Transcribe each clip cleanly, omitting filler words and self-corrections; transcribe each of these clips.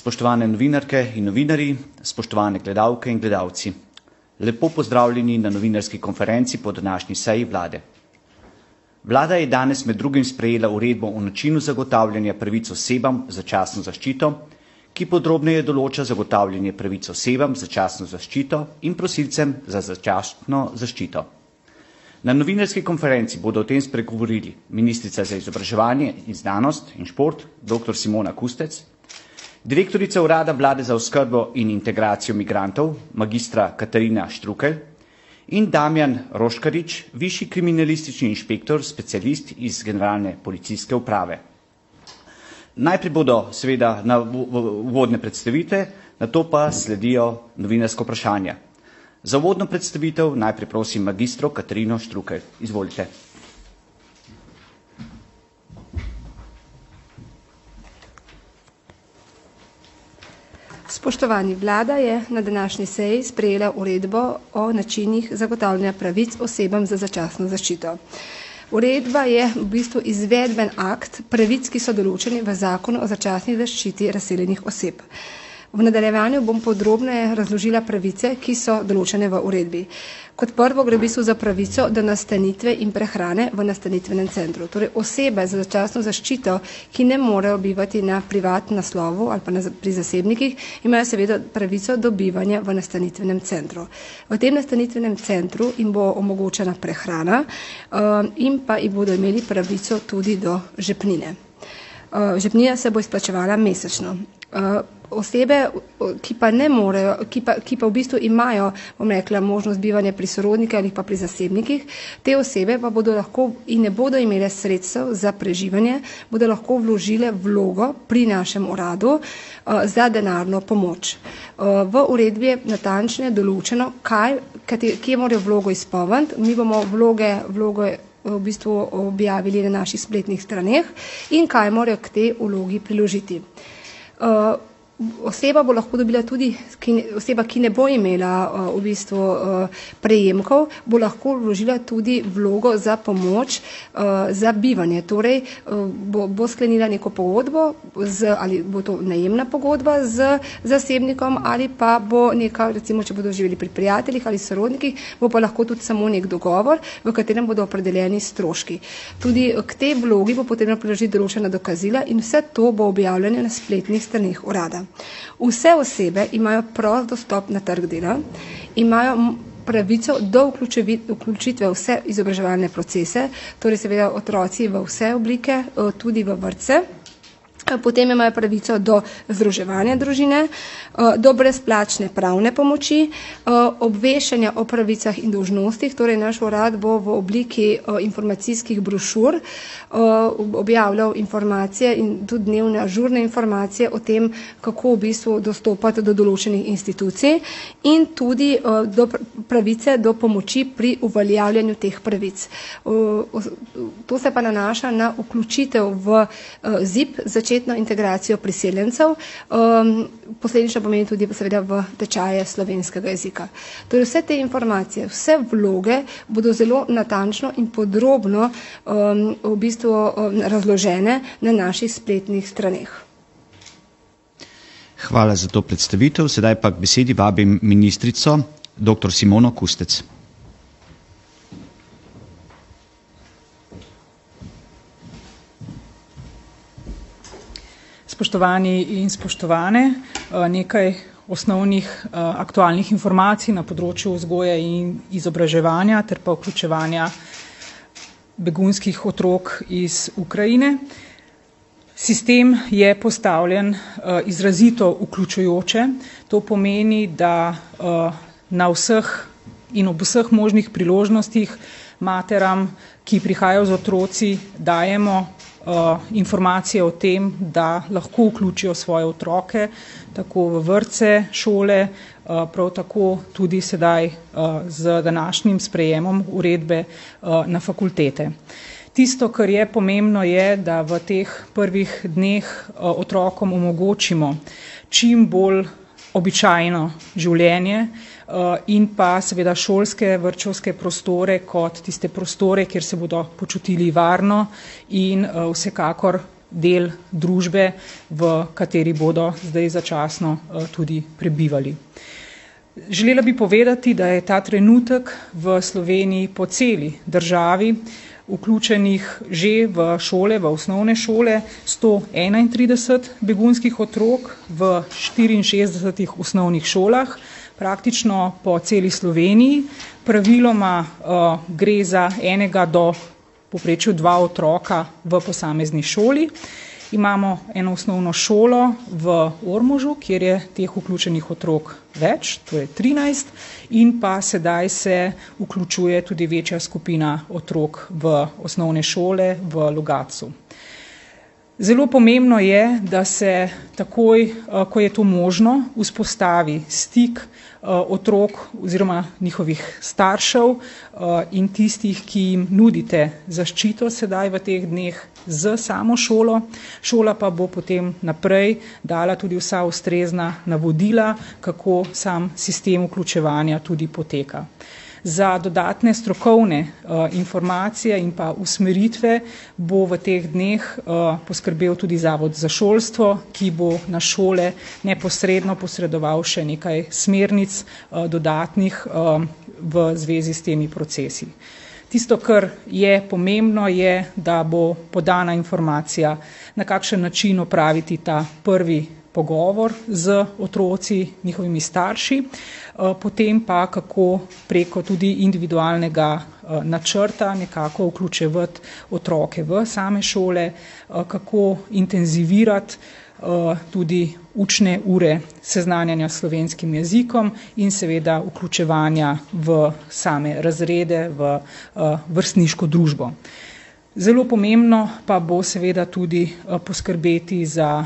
Spoštovane novinarke in novinarji, spoštovane gledalke in gledalci. Lepo pozdravljeni na novinarski konferenci po današnji seji vlade. Vlada je danes med drugim sprejela uredbo o načinu zagotavljanja pravic osebam z začasno zaščito, ki podrobneje določa zagotavljanje pravic osebam z začasno zaščito in prosilcem za začasno zaščito. Na novinarski konferenci bodo o tem spregovorili ministrica za izobraževanje in znanost in šport, dr. Simona Kustec, direktorica Urada vlade za oskrbo in integracijo migrantov, magistra Katarina Štrukelj in Damjan Roškarič, višji kriminalistični inšpektor, specialist iz Generalne policijske uprave. Najprej bodo seveda na uvodne predstavitve, nato pa sledijo novinarska vprašanja. Za uvodno predstavitev najprej prosim magistro Katarino Štrukelj. Izvolite. Spoštovani, vlada je na današnji seji sprejela uredbo o načinih zagotavljanja pravic osebam za začasno zaščito. Uredba je v bistvu izvedben akt pravic, ki so določeni v zakonu o začasni zaščiti razseljenih oseb. V nadaljevanju bom podrobneje razložila pravice, ki so določene v uredbi. Kot prvo gre v bistvu za pravico do nastanitve in prehrane v nastanitvenem centru. Torej osebe za začasno zaščito, ki ne morejo bivati na privatnem naslovu ali pa pri zasebnikih, imajo seveda pravico do bivanja v nastanitvenem centru. V tem nastanitvenem centru jim bo omogočena prehrana in pa jim bodo imeli pravico tudi do žepnine. Žepnina se bo izplačevala mesečno. Osebe, ki pa ne morejo, ki pa v bistvu imajo, bom rekla, možnost bivanja pri sorodnikih ali pa pri zasebnikih, te osebe pa bodo lahko in ne bodo imele sredstev za preživljanje, bodo lahko vložile vlogo pri našem uradu za denarno pomoč. V uredbi je natančneje določeno, kje morajo vlogo izpolniti. Mi bomo vloge v bistvu objavili na naših spletnih straneh in kaj morajo k tej vlogi priložiti. Oseba bo lahko dobila tudi, oseba, ki ne bo imela v bistvu prejemkov, bo lahko vložila tudi vlogo za pomoč za bivanje. Torej bo sklenila neko pogodbo, ali bo to najemna pogodba z zasebnikom ali pa bo neka, recimo, če bodo živeli pri prijateljih ali sorodnikih, bo pa lahko tudi samo nek dogovor, v katerem bodo opredeljeni stroški. Tudi k tej vlogi bo potrebno priložiti določena dokazila in vse to bo objavljeno na spletnih straneh urada. Vse osebe imajo prost dostop na trg dela, imajo pravico do vključitve vse izobraževalne procese, torej seveda otroci v vse oblike, tudi v vrtce. Potem imajo pravico do združevanja družine, do brezplačne pravne pomoči, obveščanja o pravicah in dolžnostih, torej naš urad bo v obliki informacijskih brošur objavljal informacije in tudi dnevne ažurne informacije o tem, kako v bistvu dostopati do določenih institucij in tudi do pravice do pomoči pri uveljavljanju teh pravic. To se pa nanaša na vključitev v ZIP, začetno integracijo priseljencev, posledično pomeni tudi seveda v tečaje slovenskega jezika. Torej vse te informacije, vse vloge bodo zelo natančno in podrobno v bistvu razložene na naših spletnih straneh. Hvala za to predstavitev. Sedaj pa k besedi vabim ministrico, dr. Simono Kustec. Spoštovani in spoštovane, nekaj osnovnih aktualnih informacij na področju vzgoje in izobraževanja ter pa vključevanja begunskih otrok iz Ukrajine. Sistem je postavljen izrazito vključujoče. To pomeni, da na vseh in ob vseh možnih priložnostih materam, ki prihajajo z otroci, dajemo informacije o tem, da lahko vključijo svoje otroke, tako v vrtce, šole, prav tako tudi sedaj z današnjim sprejemom uredbe na fakultete. Tisto, kar je pomembno, je, da v teh prvih dneh otrokom omogočimo čim bolj običajno življenje in pa seveda šolske, vrtčevske prostore kot tiste prostore, kjer se bodo počutili varno in vsekakor del družbe, v kateri bodo zdaj začasno tudi prebivali. Želela bi povedati, da je ta trenutek v Sloveniji po celi državi vključenih že v šole, v osnovne šole 131 begunskih otrok v 64 osnovnih šolah, praktično po celi Sloveniji. Praviloma gre za enega do povprečju 2 otroka v posamezni šoli. Imamo eno osnovno šolo v Ormožu, kjer je teh vključenih otrok več, to je 13, in pa sedaj se vključuje tudi večja skupina otrok v osnovne šole v Logatcu. Zelo pomembno je, da se takoj, ko je to možno, vzpostavi stik otrok oziroma njihovih staršev in tistih, ki jim nudite zaščito sedaj v teh dneh z samo šolo. Šola pa bo potem naprej dala tudi vsa ustrezna navodila, kako sam sistem vključevanja tudi poteka. Za dodatne strokovne informacije in pa usmeritve bo v teh dneh poskrbel tudi Zavod za šolstvo, ki bo na šole neposredno posredoval še nekaj smernic dodatnih v zvezi s temi procesi. Tisto, kar je pomembno, je, da bo podana informacija, na kakšen način opraviti ta prvi pogovor z otroci, njihovimi starši, potem pa kako preko tudi individualnega načrta nekako vključevati otroke v same šole, kako intenzivirati tudi učne ure seznanjanja s slovenskim jezikom in seveda vključevanja v same razrede, v vrstniško družbo. Zelo pomembno pa bo seveda tudi poskrbeti za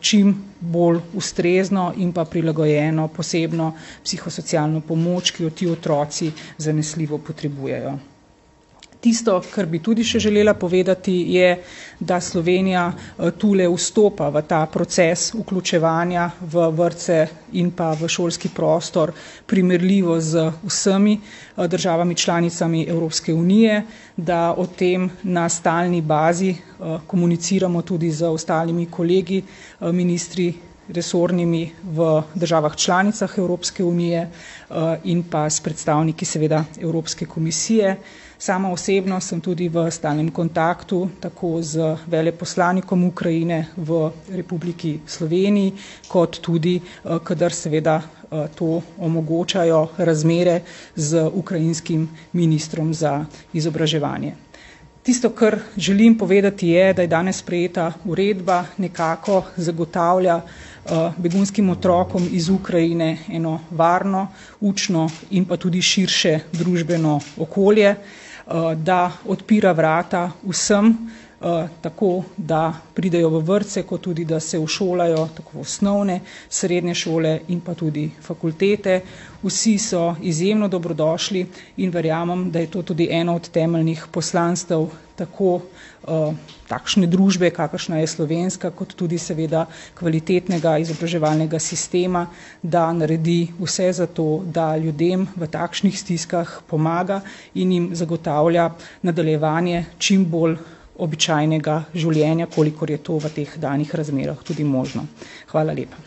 čim bolj ustrezno in pa prilagojeno posebno psihosocialno pomoč, ki jo ti otroci zanesljivo potrebujejo. Tisto, kar bi tudi še želela povedati, je, da Slovenija tule vstopa v ta proces vključevanja v vrtce in pa v šolski prostor primerljivo z vsemi državami članicami Evropske unije, da o tem na stalni bazi komuniciramo tudi z ostalimi kolegi, ministri resornimi v državah članicah Evropske unije in pa s predstavniki seveda Evropske komisije. Sama osebno sem tudi v stalnem kontaktu tako z veleposlanikom Ukrajine v Republiki Sloveniji, kot tudi, kadar seveda to omogočajo razmere z ukrajinskim ministrom za izobraževanje. Tisto, kar želim povedati, je, da je danes sprejeta uredba nekako zagotavlja begunskim otrokom iz Ukrajine eno varno, učno in pa tudi širše družbeno okolje, da odpira vrata vsem, tako da pridejo v vrtce, kot tudi da se všolajo tako osnovne, srednje šole in pa tudi fakultete. Vsi so izjemno dobrodošli in verjamem, da je to tudi eno od temeljnih poslanstev tako takšne družbe, kakršna je slovenska, kot tudi seveda kvalitetnega izobraževalnega sistema, da naredi vse za to, da ljudem v takšnih stiskah pomaga in jim zagotavlja nadaljevanje čim bolj običajnega življenja, kolikor je to v teh danih razmerah tudi možno. Hvala lepa.